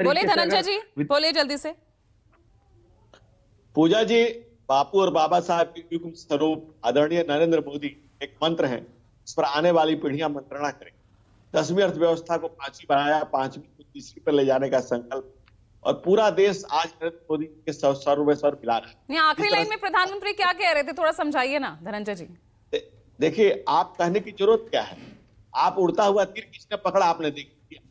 बोले धनंजय जी, बोले जल्दी से। पूजा जी, बापू और बाबा साहब के युग स्वरूप आदरणीय नरेंद्र मोदी एक मंत्र है, इस पर आने वाली पीढ़ियां मंत्रणा करें। 10वीं अर्थव्यवस्था को 5वीं बनाया, 5वीं को 3वीं पर ले जाने का संकल्प, और पूरा देश आज नरेंद्र मोदी के सर में सर मिला रहा है। आखिरी लाइन में प्रधानमंत्री क्या कह रहे थे, थोड़ा समझाइए ना धनंजय जी। देखिए, आप कहने की जरूरत क्या है? आप उड़ता हुआ तीर किसने पकड़ा, आपने देख लिया।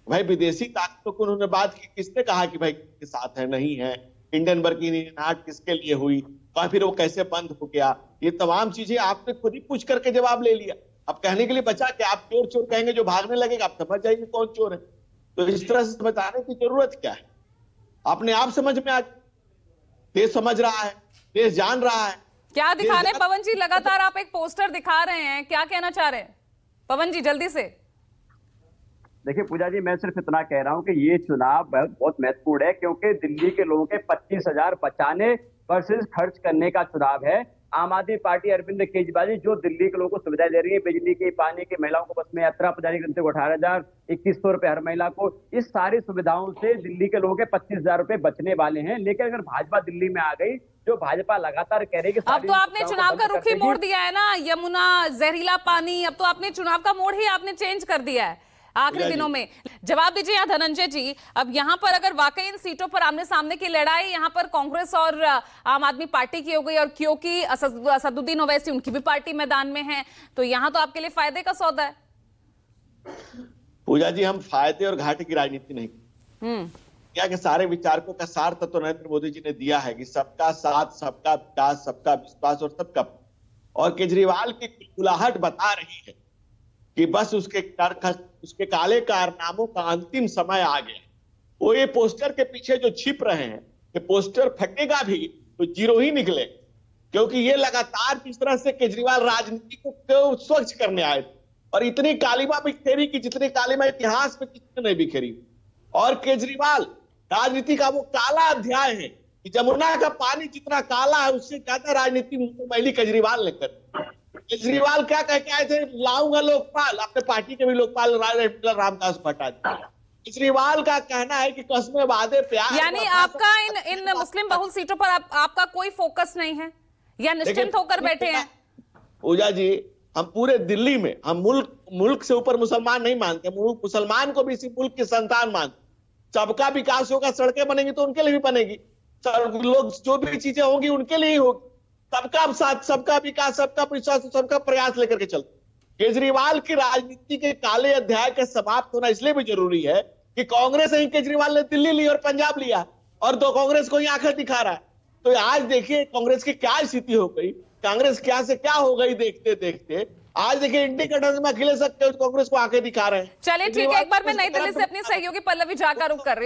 भाई विदेशी ताकतों को उन्होंने बात की, किसने कहा कि भाई किसके साथ है नहीं है, इंडियन वर्किंग यूनियन किसके लिए हुई, और फिर वो कैसे बंद हो गया, ये तमाम चीजें आपने खुद ही पूछ करके जवाब ले लिया। अब कहने के लिए बचा कि आप चोर चोर कहेंगे, जो भागने लगेगा आप समझ जाएंगे कौन चोर है। तो इस तरह से बताने की जरूरत क्या है? अपने आप समझ में आ, देश समझ रहा है, देश जान रहा है। क्या दिखा रहे हैं पवन जी? लगातार आप एक पोस्टर दिखा रहे हैं, क्या कहना चाह रहे हैं पवन जी, जल्दी से। देखिए पूजा जी, मैं सिर्फ इतना कह रहा हूं कि ये चुनाव बहुत महत्वपूर्ण है, क्योंकि दिल्ली के लोगों के 25,000 बचाने वर्सेस खर्च करने का चुनाव है। आम आदमी पार्टी अरविंद केजरीवाल जी जो दिल्ली के लोगों को सुविधाएं दे रही है, बिजली की, पानी की, महिलाओं को बस में यात्रा पहुंचाने के 18,000, 2100 रुपए हर महिला को, इस सारी सुविधाओं से दिल्ली के लोगों के 25,000 रुपए बचने वाले हैं। लेकिन अगर भाजपा दिल्ली में आ गई, जो भाजपा लगातार कह रही है कि अब तो आपने चुनाव का रुख ही मोड़ दिया है ना, यमुना, जहरीला पानी, अब तो आपने चुनाव का मोड़ ही आपने चेंज कर दिया है आखिरी दिनों में। जवाब दीजिए यहाँ धनंजय जी, अब यहाँ पर अगर वाकई इन सीटों पर आमने सामने की लड़ाई यहाँ पर कांग्रेस और आम आदमी पार्टी की हो गई, और क्योंकि असदुद्दीन ओवैसी उनकी भी पार्टी मैदान में है, तो यहाँ तो आपके लिए फायदे का सौदा है। पूजा जी, हम फायदे और घाटे की राजनीति नहीं, क्या कि सारे विचारकों का सार तत्व नरेंद्र मोदी जी ने दिया है कि सबका साथ, सबका विकास, सबका विश्वास और सबका, और केजरीवाल की कुलाहट बता रही है कि बस उसके काले कारनामों का अंतिम समय आ गया। वो ये पोस्टर के पीछे जो छिप रहे हैं, कि पोस्टर फटेगा भी तो जीरो ही निकले, क्योंकि ये लगातार किस तरह से केजरीवाल राजनीति को स्वच्छ करने आए थे, और इतनी कालिमा बिखेरी कि जितनी कालिमा इतिहास में किसी ने नहीं बिखेरी। और केजरीवाल राजनीति का वो काला अध्याय है कि जमुना का पानी जितना काला है, उससे ज्यादा राजनीति मैली केजरीवाल ने कर। केजरीवाल क्या कह के आए थे? लाऊंगा लोकपाल, अपने पार्टी के भी लोकपाल रामदास भट्टाचार्य। केजरीवाल का कहना है कि कस्में वादे प्यार, यानी आपका इन मुस्लिम बहुल सीटों पर आपका कोई फोकस नहीं है, या निश्चिंत होकर बैठे हैं? पूजा जी, हम पूरे दिल्ली में, हम मुल्क से ऊपर मुसलमान नहीं मानते, मुसलमान को भी इसी मुल्क की संतान मानते। सबका विकास होगा, सड़कें बनेंगी तो उनके लिए भी बनेगी, लोग जो भी चीजें होंगी उनके लिए ही होगी। सबका साथ, सबका विकास, सबका विश्वास, सबका प्रयास लेकर के चलते। केजरीवाल की राजनीति के काले अध्याय का समाप्त होना इसलिए भी जरूरी है कि कांग्रेस ही केजरीवाल ने दिल्ली ली और पंजाब लिया, और दो कांग्रेस को ही आंखें दिखा रहा है। तो आज देखिए कांग्रेस की क्या स्थिति हो गई, कांग्रेस क्या से क्या हो गई देखते देखते। आज देखिए इंडिकेटर्स में अखिलेश कांग्रेस को आंखें दिखा रहे हैं। चलिए ठीक है, एक बार मैं नई दिल्ली से अपनी सहयोगी पल्लवी झा का रुख कर रही हूं।